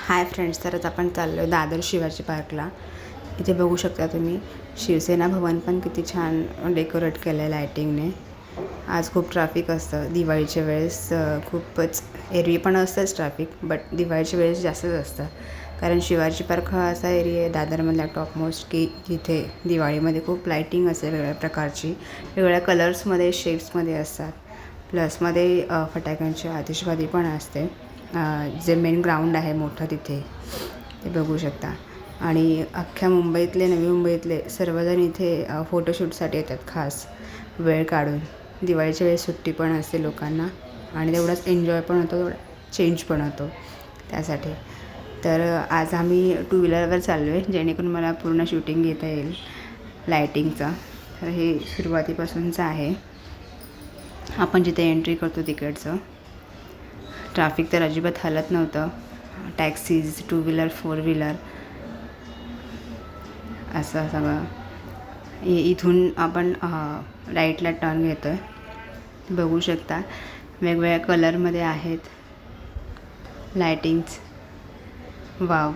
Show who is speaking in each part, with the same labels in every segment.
Speaker 1: Hi friends, तर आपण चाललो दादर शिवाजी पार्कला। इथे बघू शकता तुम्ही शिवसेना भवन पण किती छान डेकोरेट केलं आहे लायटिंगने। आज खूप ट्रॅफिक असतं दिवाळीच्या वेळेस, खूपच एरवी पण असतंच ट्रॅफिक, बट दिवाळीच्या वेळेस जास्तच असतं। कारण शिवाजी पार्क हा असा एरिया आहे दादरमधला टॉपमोस्ट की जिथे दिवाळीमध्ये खूप लायटिंग असते वेगवेगळ्या प्रकारची, वेगवेगळ्या कलर्समध्ये शेप्समध्ये असतात। प्लसमध्ये फटाक्यांची आतिषबाजी पण असते। जे मेन ग्राउंड आहे मोठं तिथे ते बघू शकता। आणि अख्ख्या मुंबईतले, नवी मुंबईतले सर्वजण इथे फोटोशूटसाठी येतात खास वेळ काढून। दिवाळीच्या वेळेस सुट्टी पण असते लोकांना आणि तेवढाच एन्जॉय पण होतो, तेवढा चेंज पण होतो त्यासाठी। तर आज आम्ही टू व्हीलरवर चाललो आहे जेणेकरून मला पूर्ण शूटिंग घेता येईल लायटिंगचं। तर हे सुरुवातीपासूनचं आहे, आपण जिथे एंट्री करतो तिकडचं। ट्रॅफिक तर अजिबात हलत नव्हतं, taxis, two wheeler, four wheeler असं सगळं। इथून आपण राईटला टर्न घेतो आहे, बघू शकता वेगवेगळ्या कलरमध्ये आहेत लायटिंग्स। वाव,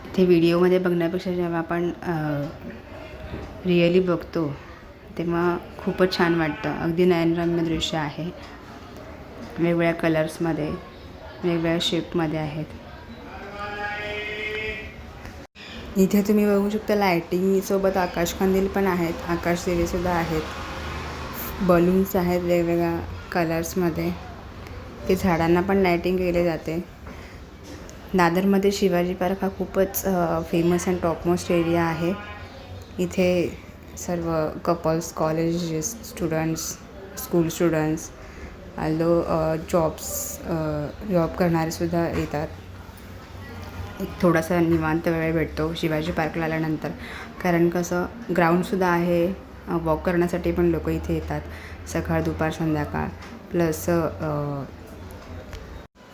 Speaker 1: इथे व्हिडिओमध्ये बघण्यापेक्षा जेव्हा आपण रिअली बघतो तेव्हा खूपच छान वाटतं। अगदी नयनरम्य दृश्य आहे, वेगवेगळ्या कलर्समध्ये, वेगवेगळ्या शेपमध्ये आहेत। इथे तुम्ही बघू शकता लायटिंगसोबत आकाशकंदील पण आहेत, आकाशदिवेसुद्धा आहेत, बलून्स आहेत वेगवेगळ्या कलर्समध्ये। ते झाडांना पण लायटिंग केले जाते। दादरमध्ये शिवाजी पार्क हा खूपच फेमस अँड टॉपमोस्ट एरिया आहे। इथे सर्व couples, colleges students, school students, job करणारेसुद्धा येतात। एक थोडासा निवांत वेळ भेटतो शिवाजी पार्कला आल्यानंतर, कारण कसं ग्राउंडसुद्धा आहे, वॉक करण्यासाठी पण लोक इथे येतात सकाळ, दुपार, संध्याकाळ। प्लस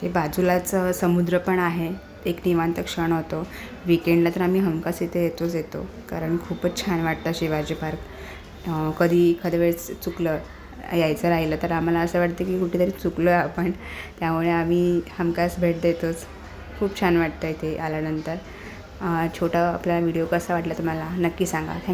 Speaker 1: ते बाजूलाच समुद्र पण आहे, एक निवांत क्षण होतो। विकेंडला तर आम्ही हमखास इथे येतो, कारण खूपच छान वाटतं शिवाजी पार्क। कधी एखाद्या वेळेस चुकलं यायचं राहिलं तर आम्हाला असं वाटतं की कुठेतरी चुकलो आहे आपण, त्यामुळे आम्ही हमखास भेट देतोच। खूप छान वाटतं इथे आल्यानंतर। छोटा आपला व्हिडिओ कसा वाटला तुम्हाला नक्की सांगा। थँक्यू।